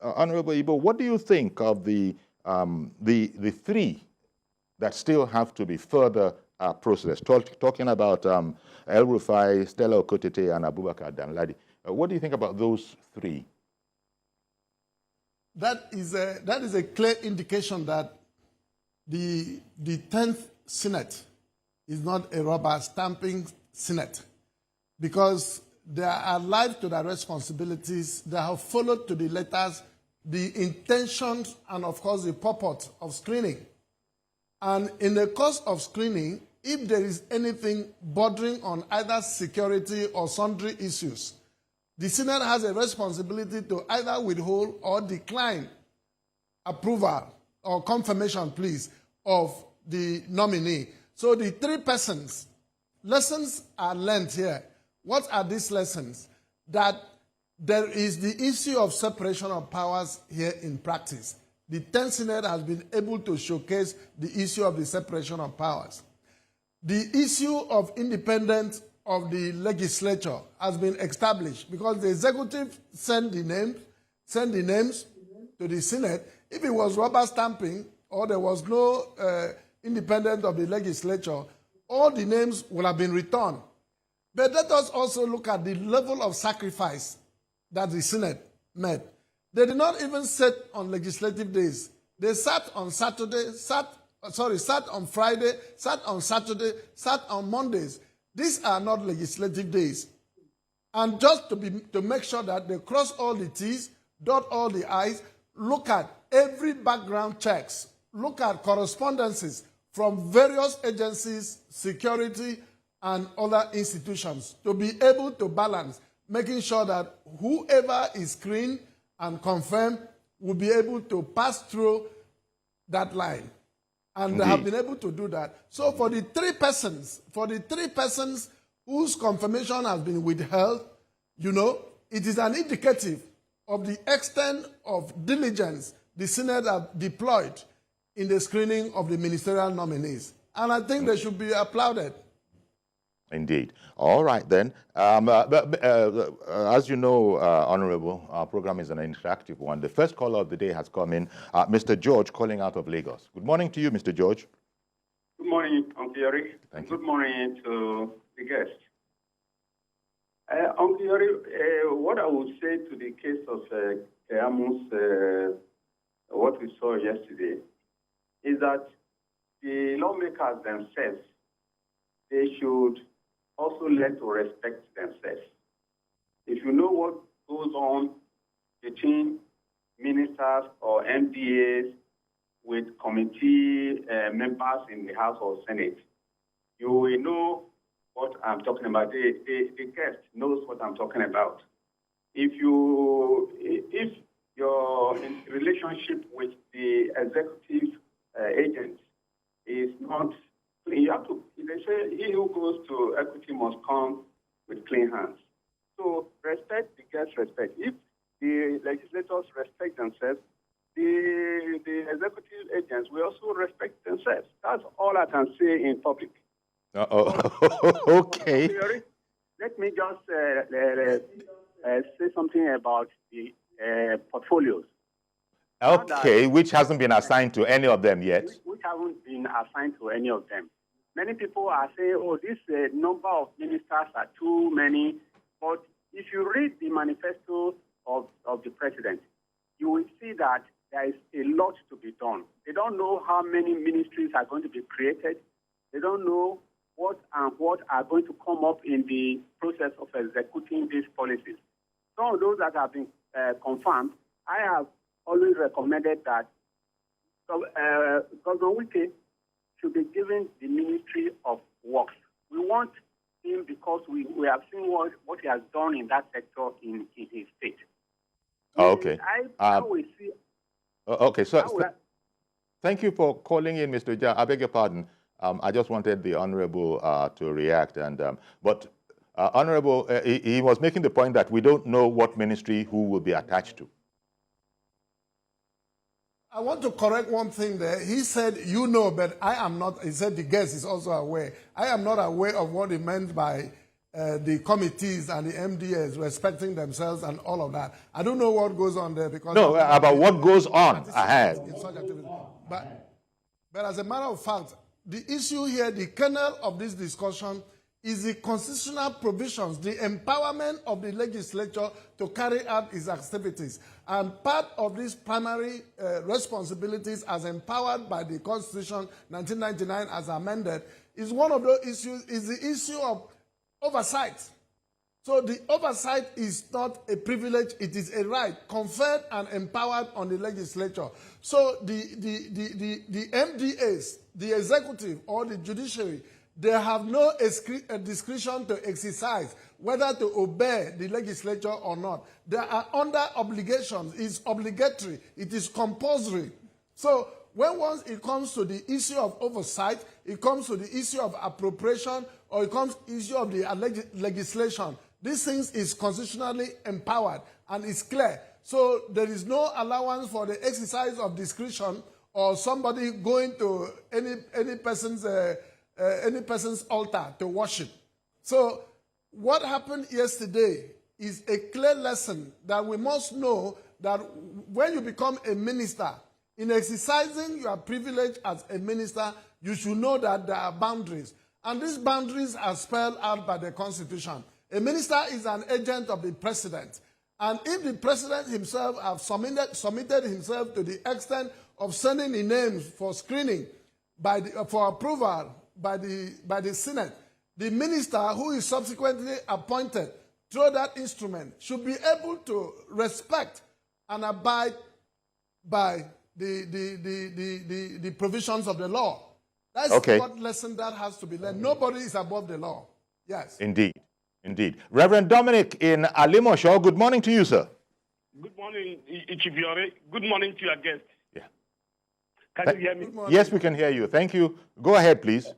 Honorable Eyiboh, what do you think of the three that still have to be further processed? Talking about El-Rufai, Stella Okotete, and Abubakar Danladi. What do you think about those three? That is a clear indication that the 10th Senate is not a rubber stamping Senate, because they are alive to their responsibilities. They have followed to the letters the intentions and, of course, the purport of screening. And in the course of screening, if there is anything bordering on either security or sundry issues, the Senate has a responsibility to either withhold or decline approval or confirmation, please, of the nominee. So the three persons, lessons are learned here. What are these lessons? That there is the issue of separation of powers here in practice. The 10th Senate has been able to showcase the issue of the separation of powers. The issue of independence of the legislature has been established because the executive sent the names to the Senate. If it was rubber stamping or there was no independence of the legislature, all the names would have been returned. But let us also look at the level of sacrifice that the Senate made. They did not even sit on legislative days. They sat on Saturday, sat on Friday, sat on Saturday, sat on Mondays. These are not legislative days. And just to make sure that they cross all the T's, dot all the I's, look at every background checks, look at correspondences from various agencies, security, and other institutions to be able to balance, making sure that whoever is screened and confirmed will be able to pass through that line. And Indeed. They have been able to do that. So for the three persons whose confirmation has been withheld, it is an indicative of the extent of diligence the Senate have deployed in the screening of the ministerial nominees. And I think they should be applauded. Indeed. All right, then. As you know, Honorable, our program is an interactive one. The first caller of the day has come in, Mr. George, calling out of Lagos. Good morning to you, Mr. George. Good morning, Uncle Yori. Thank you. Good morning to the guest. Uncle Yori, what I would say to the case of Keamu's, what we saw yesterday, is that the lawmakers themselves, they should also learn to respect themselves. If you know what goes on between ministers or MDAs with committee members in the House or Senate, you will know what I'm talking about. The guest knows what I'm talking about. If your relationship with the executive agent is not, you have to, they say he who goes to equity must come with clean hands. So respect begets respect. If the legislators respect themselves, the executive agents will also respect themselves. That's all I can say in public. Okay. Let me just say something about the portfolios. Okay, which hasn't been assigned to any of them yet. Which haven't been assigned to any of them. Many people are saying, oh, this number of ministers are too many. But if you read the manifesto of the president, you will see that there is a lot to be done. They don't know how many ministries are going to be created. They don't know what are going to come up in the process of executing these policies. Some of those that have been confirmed, I have always recommended that Governor Wike should be given the Ministry of Works. We want him because we have seen what he has done in that sector in his state. Okay. I will see. Okay, so thank you for calling in, Mr. Ja. I beg your pardon. I just wanted the Honorable to react. But Honorable, he was making the point that we don't know what ministry who will be attached to. I want to correct one thing there. He said, you know, but I am not. He said the guest is also aware. I am not aware of what he meant by the committees and the MDAs respecting themselves and all of that. I don't know what goes on there because... No, about what goes on ahead. In such activities. But as a matter of fact, the issue here, the kernel of this discussion, is the constitutional provisions, the empowerment of the legislature to carry out its activities. And part of these primary responsibilities as empowered by the Constitution 1999 as amended is one of those issues, is the issue of oversight. So the oversight is not a privilege, it is a right conferred and empowered on the legislature. So the MDAs, the executive or the judiciary, they have no discretion to exercise whether to obey the legislature or not. They are under obligations. It's obligatory. It is compulsory. So once it comes to the issue of oversight, it comes to the issue of appropriation, or it comes to the issue of the legislation, these things is constitutionally empowered and it's clear. So there is no allowance for the exercise of discretion or somebody going to any person's altar to worship. So what happened yesterday is a clear lesson that we must know that when you become a minister, in exercising your privilege as a minister, you should know that there are boundaries. And these boundaries are spelled out by the Constitution. A minister is an agent of the president. And if the president himself has submitted himself to the extent of sending the names for screening for approval by the Senate, the minister who is subsequently appointed through that instrument should be able to respect and abide by the provisions of the law. That's what lesson that has to be learned. Nobody is above the law. Yes. Indeed. Indeed. Reverend Dominic in Alimosho, good morning to you, sir. Good morning, Ichibiore. Good morning to your guest. Yeah. Can you hear me? Yes, we can hear you. Thank you. Go ahead, please.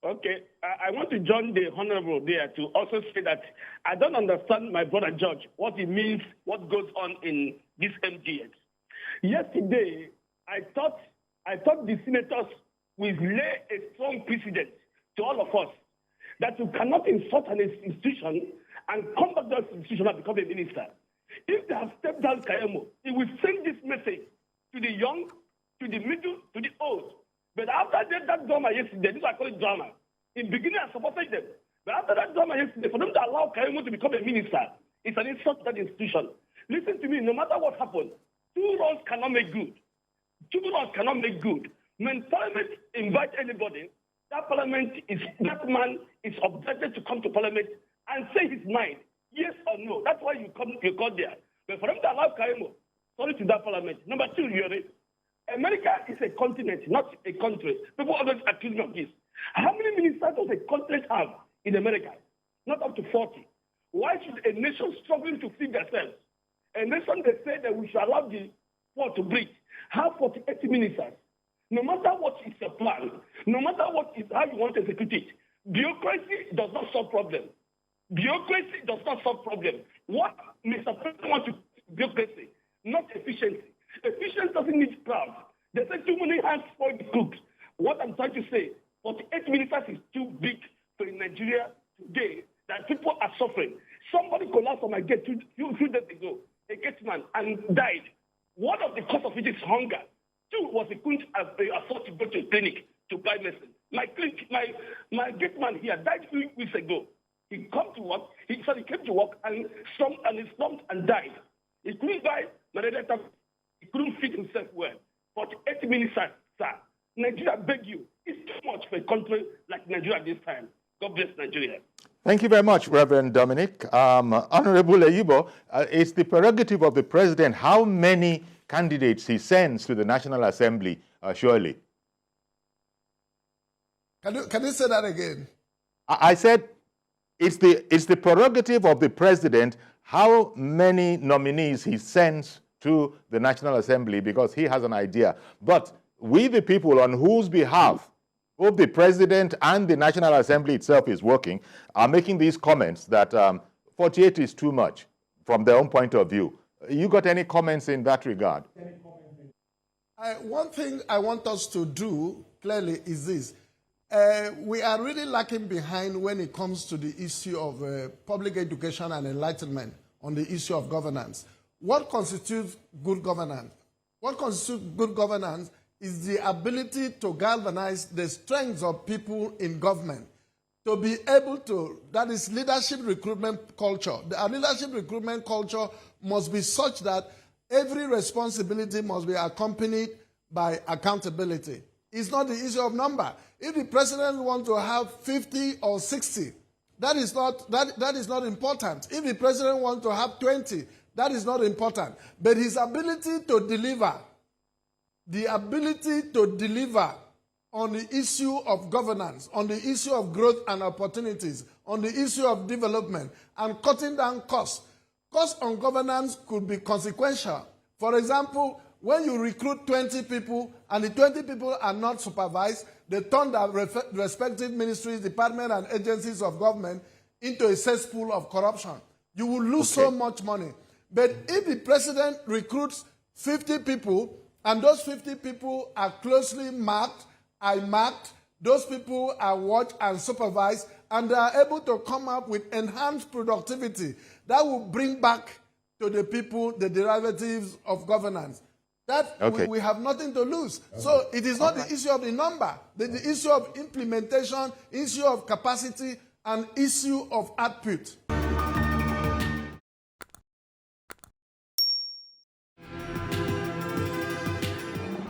Okay. I want to join the Honorable there to also say that I don't understand, my brother George, what it means, what goes on in this MDX. Yesterday, I thought the senators will lay a strong precedent to all of us that you cannot insult an institution and come back to that institution and become a minister. If they have stepped down Kayamo, it will send this message to the young, to the middle, to the old. But after that drama yesterday, this is what I call it drama. In the beginning, I supported them. But after that drama yesterday, for them to allow Kayamo to become a minister, it's an insult to that institution. Listen to me, no matter what happens, two wrongs cannot make good. Two wrongs cannot make good. When Parliament invites anybody, that man is obligated to come to Parliament and say his mind, yes or no. That's why you call there. But for them to allow Kayamo, sorry to that Parliament. Number two, Yuri, America is a continent, not a country. People always accuse me of this. How many ministers does a continent have in America? Not up to 40. Why should a nation struggling to feed themselves? A nation they say that we should allow the poor to breathe, have 48 ministers. No matter what is your plan, no matter what is how you want to execute it, bureaucracy does not solve problems. Bureaucracy does not solve problems. What Mr. President wants to bureaucracy, not efficiency. Efficiency doesn't need crowds. They say too many hands for the cooks. What I'm trying to say, 48 ministers is too big for Nigeria today that people are suffering. Somebody collapsed on my gate few days ago, a gateman, and died. One of the cause of it is hunger. Two was he couldn't afford to go to a clinic to buy medicine. My gate man here died a few weeks ago. He came to work and slumped and died. He couldn't buy malaria tablet. He couldn't feed himself well. 48 minutes, sir. Nigeria, beg you. It's too much for a country like Nigeria this time. God bless Nigeria. Thank you very much, Reverend Dominic. Honorable Eyiboh, it's the prerogative of the president how many candidates he sends to the National Assembly, surely. Can you say that again? I said it's the prerogative of the president how many nominees he sends to the National Assembly because he has an idea. But we, the people on whose behalf both the president and the National Assembly itself is working, are making these comments that 48 is too much from their own point of view. You got any comments in that regard? One thing I want us to do clearly is this. we are really lacking behind when it comes to the issue of public education and enlightenment on the issue of governance. What constitutes good governance? What constitutes good governance is the ability to galvanize the strengths of people in government, to be able to, that is leadership recruitment culture. Our leadership recruitment culture must be such that every responsibility must be accompanied by accountability. It's not the issue of number. If the president wants to have 50 or 60, that is not important. If the president wants to have 20, that is not important. But his ability to deliver, the ability to deliver on the issue of governance, on the issue of growth and opportunities, on the issue of development, and cutting down costs. Costs on governance could be consequential. For example, when you recruit 20 people and the 20 people are not supervised, they turn their respective ministries, departments, and agencies of government into a cesspool of corruption. You will lose so much money. But if the president recruits 50 people, and those 50 people are closely marked, eye-marked, those people are watched and supervised, and they are able to come up with enhanced productivity that will bring back to the people the derivatives of governance. That we have nothing to lose. So it is not the issue of the number, but the issue of implementation, issue of capacity, and issue of output.